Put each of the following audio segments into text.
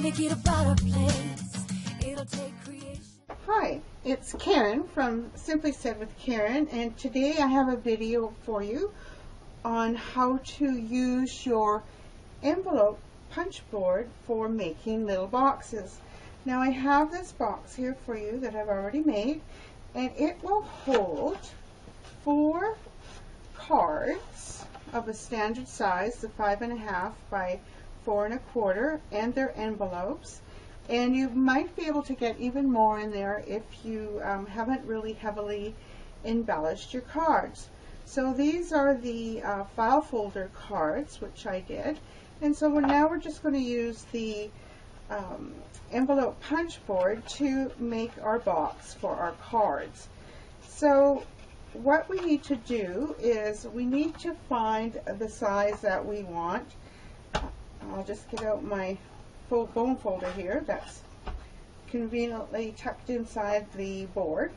make it a better place. It'll take creation. Hi, it's Karen from Simply Said with Karen, and today I have a video for you on how to use your envelope punch board for making little boxes. Now I have this box here for you that I've already made, and it will hold 4 cards of a standard size, the 5.5 by 4 1/4, and their envelopes. And you might be able to get even more in there if you haven't really heavily embellished your cards. So these are the file folder cards, which I did. And so now we're just going to use the envelope punch board to make our box for our cards. So what we need to do is we need to find the size that we want. I'll just get out my full bone folder here that's conveniently tucked inside the board,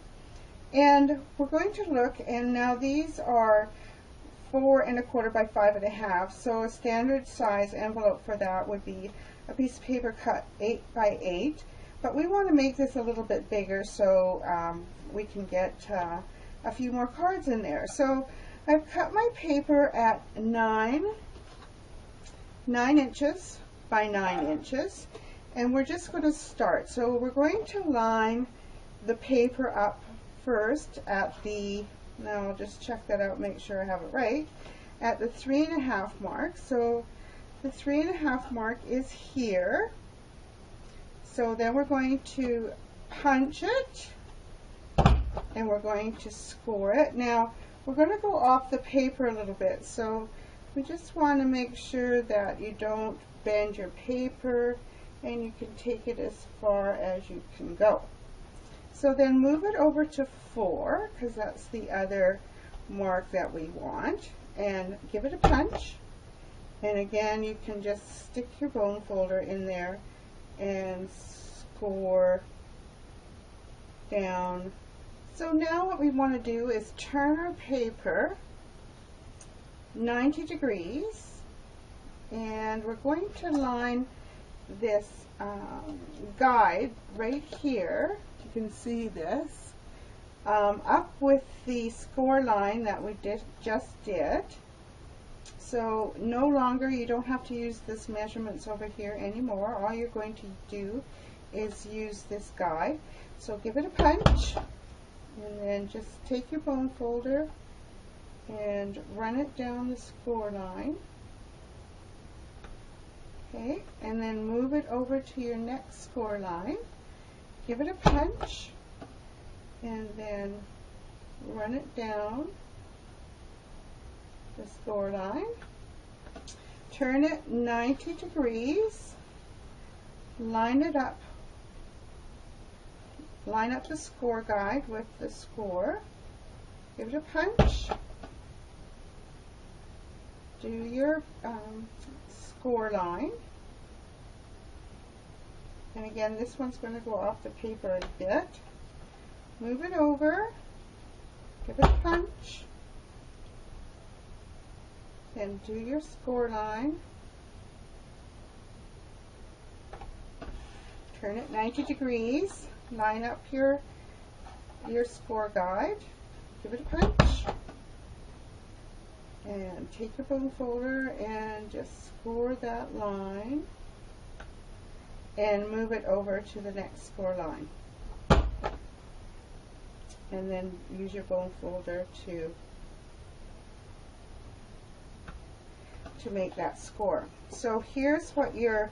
and we're going to look, and now these are 4 1/4 by 5.5, so a standard size envelope for that would be a piece of paper cut 8 by 8, but we want to make this a little bit bigger so we can get a few more cards in there. So I've cut my paper at 9 inches by 9 inches, and we're just going to start. So we're going to line the paper up first at the, now I'll just check that out, make sure I have it right, at the 3.5 mark. So the 3.5 mark is here. So then we're going to punch it, and we're going to score it. Now we're going to go off the paper a little bit, so we just want to make sure that you don't bend your paper, and you can take it as far as you can go. So then move it over to 4, because that's the other mark that we want, and give it a punch. And again, you can just stick your bone folder in there and score down. So now what we want to do is turn our paper 90 degrees, and we're going to line this guide right here, you can see this, up with the score line that we just did. So no longer, you don't have to use this measurements over here anymore. All you're going to do is use this guide. So give it a punch, and then just take your bone folder and run it down the score line. Okay, and then move it over to your next score line. Give it a punch, and then run it down the score line. Turn it 90 degrees. Line it up. Line up the score guide with the score. Give it a punch. Do your score line, and again this one's going to go off the paper a bit. Move it over, give it a punch, then do your score line, turn it 90 degrees, line up your score guide, give it a punch, and take your bone folder and just score that line and move it over to the next score line, and then use your bone folder to make that score. So here's what your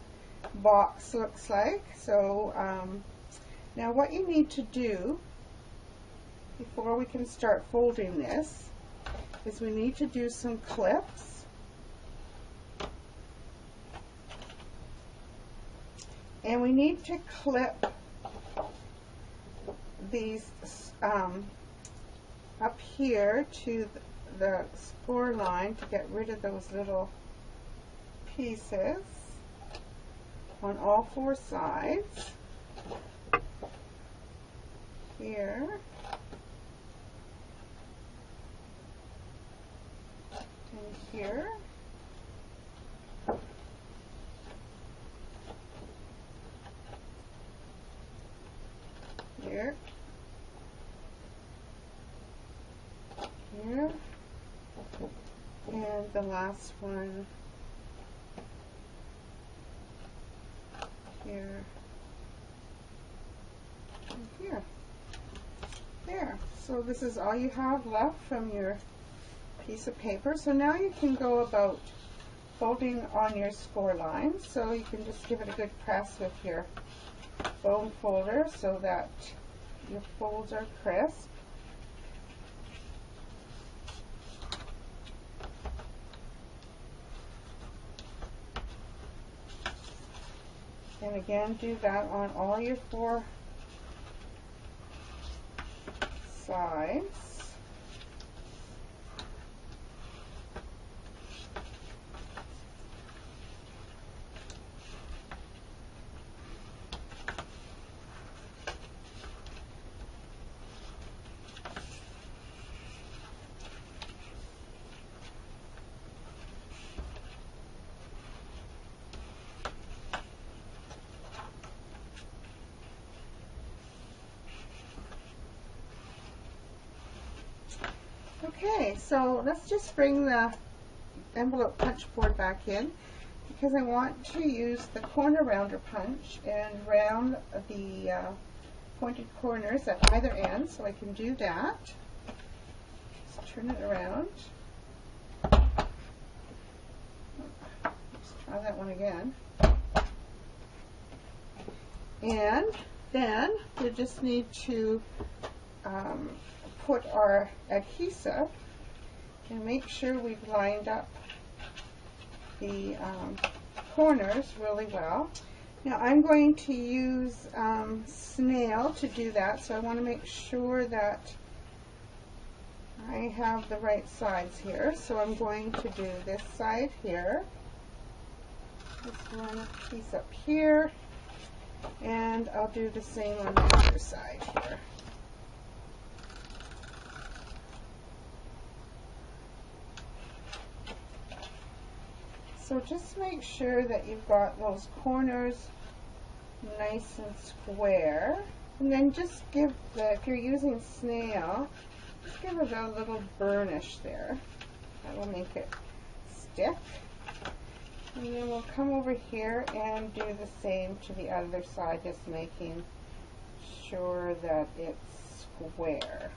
box looks like. So now what you need to do before we can start folding this is we need to do some clips. And we need to clip these up here to the score line to get rid of those little pieces on all 4 sides. Here. And here. here, here, and the last one here, and here. There. So this is all you have left from your piece of paper. So now you can go about folding on your score lines. So you can just give it a good press with your bone folder so that your folds are crisp. And again, do that on all your 4 sides. Okay, so let's just bring the envelope punch board back in because I want to use the corner rounder punch and round the pointed corners at either end, so I can do that. Just turn it around. Let's try that one again. And then we just need to put our adhesive and make sure we've lined up the corners really well. Now I'm going to use snail to do that, so I want to make sure that I have the right sides here. So I'm going to do this side here, this one piece up here, and I'll do the same on the other side here. So just make sure that you've got those corners nice and square. And then just give the, if you're using snail, just give it a little burnish there. That will make it stick. And then we'll come over here and do the same to the other side, just making sure that it's square.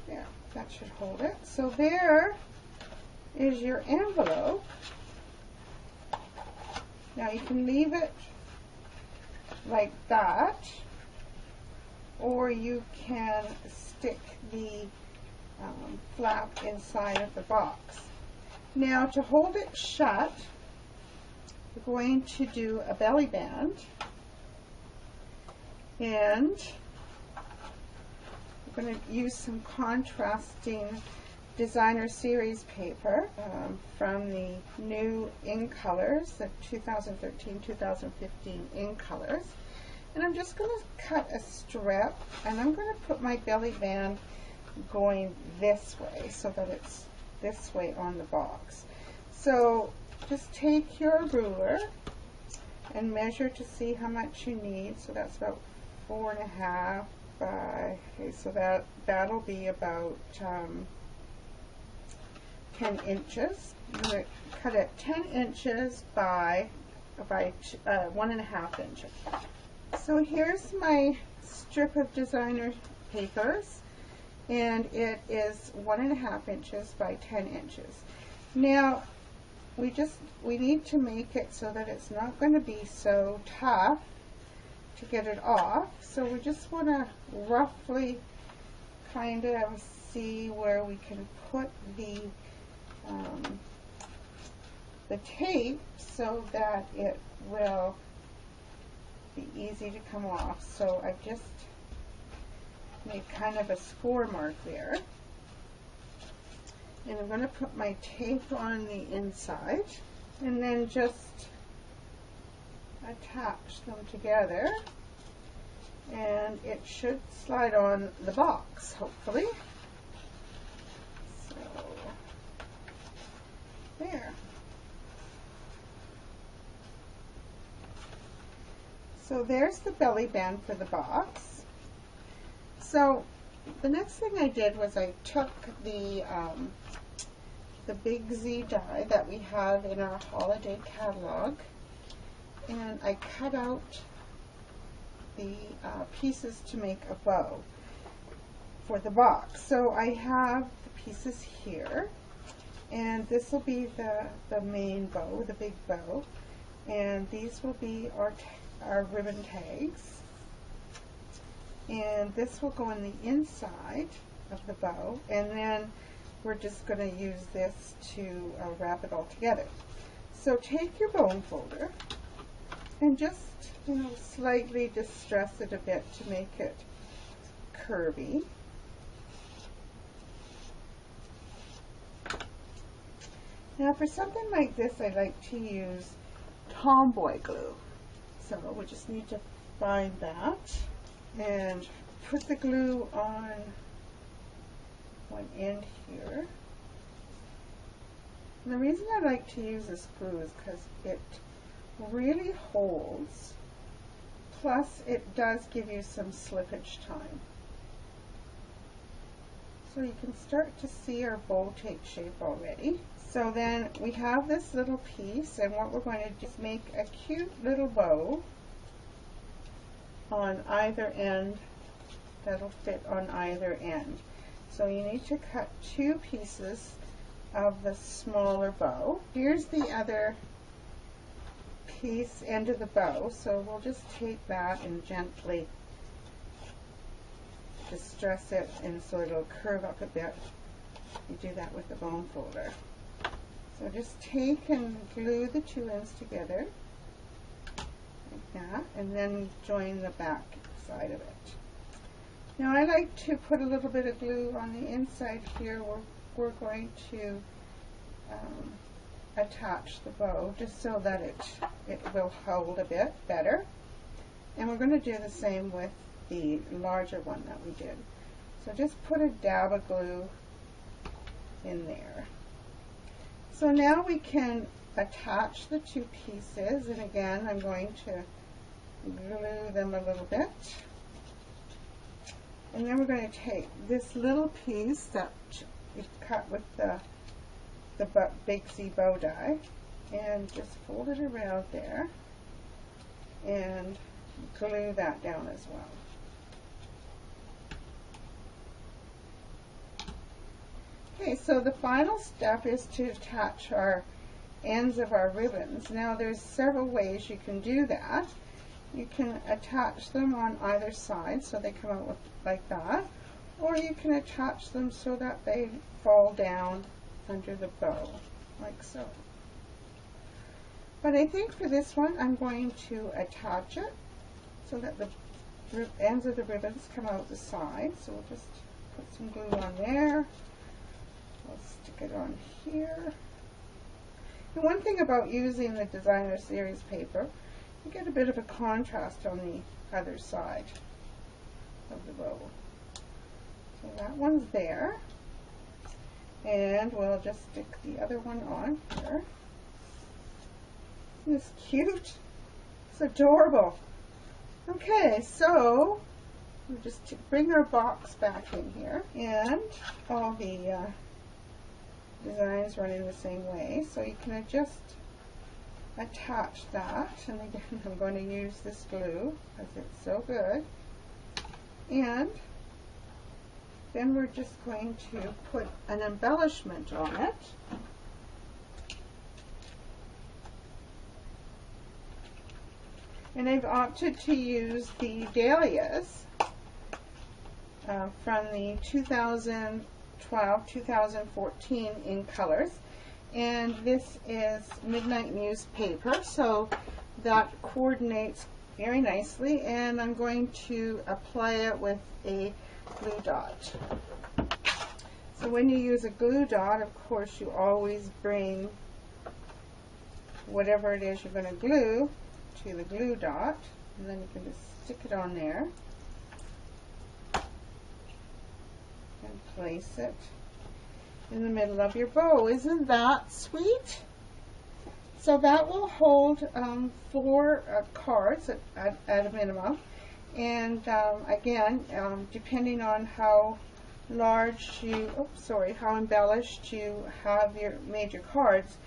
There, that should hold it. So there is your envelope. Now you can leave it like that, or you can stick the flap inside of the box. Now to hold it shut, we're going to do a belly band, and we're going to use some contrasting designer series paper from the new In Colors, the 2013-2015 In Colors. And I'm just going to cut a strip, and I'm going to put my belly band going this way so that it's this way on the box. So just take your ruler and measure to see how much you need. So that's about 4.5 by, okay, so that'll be about 10 inches. I'm going to cut it 10 inches by 1.5 inches. So here's my strip of designer papers, and it is 1.5 inches by 10 inches. Now we need to make it so that it's not going to be so tough to get it off. So we just want to roughly kind of see where we can put the tape so that it will be easy to come off. So I've just made kind of a score mark there. And I'm going to put my tape on the inside and then just attach them together, and it should slide on the box, hopefully. So there. So there's the belly band for the box. So the next thing I did was I took the Bigz die that we have in our holiday catalog, and I cut out the pieces to make a bow for the box. So I have the pieces here, and this will be the main bow, the big bow, and these will be our ribbon tags, and this will go on the inside of the bow, and then we're just going to use this to wrap it all together. So take your bone folder and just, slightly distress it a bit to make it curvy. Now for something like this, I like to use tomboy glue. So we just need to find that and put the glue on one end here. And the reason I like to use this glue is because it really holds, plus it does give you some slippage time. So you can start to see our bow take shape already. So then we have this little piece, and what we're going to do is make a cute little bow on either end that'll fit on either end. So you need to cut 2 pieces of the smaller bow. Here's the other piece, end of the bow, so we'll just take that and gently distress it, and so it'll curve up a bit. You do that with the bone folder. So just take and glue the 2 ends together like that, and then join the back side of it. Now I like to put a little bit of glue on the inside here where we're going to attach the bow, just so that it will hold a bit better. And we're going to do the same with the larger one that we did. So just put a dab of glue in there. So now we can attach the 2 pieces, and again I'm going to glue them a little bit. And then we're going to take this little piece that we cut with the Bigz bow die and just fold it around there and glue that down as well. Okay, so the final step is to attach our ends of our ribbons. Now there's several ways you can do that. You can attach them on either side so they come out like that, or you can attach them so that they fall down under the bow, like so. But I think for this one I'm going to attach it so that the ends of the ribbons come out the side. So we'll just put some glue on there. We'll stick it on here. And one thing about using the designer series paper, you get a bit of a contrast on the other side of the bow. So that one's there. And we'll just stick the other one on here. Isn't this cute? It's adorable. Okay, so we'll just bring our box back in here, and all the designs run in the same way, so you can just attach that. And again, I'm going to use this glue because it's so good. And then we're just going to put an embellishment on it. And I've opted to use the dahlias from the 2012-2014 in colors. And this is Midnight Muse paper, so that coordinates very nicely. And I'm going to apply it with a glue dot. So when you use a glue dot, of course, you always bring whatever it is you're going to glue to the glue dot, and then you can just stick it on there and place it in the middle of your bow. Isn't that sweet? So that will hold 4 cards at a minimum. And again, depending on how large you, how embellished you have made your cards,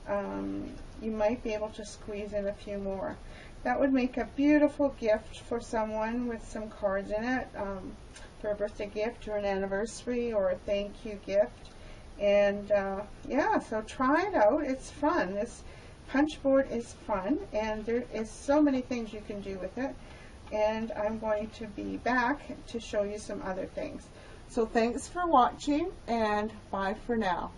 you might be able to squeeze in a few more. That would make a beautiful gift for someone with some cards in it, for a birthday gift or an anniversary or a thank you gift. And yeah, so try it out. It's fun. This punch board is fun, and there is so many things you can do with it. And I'm going to be back to show you some other things. So thanks for watching, and bye for now.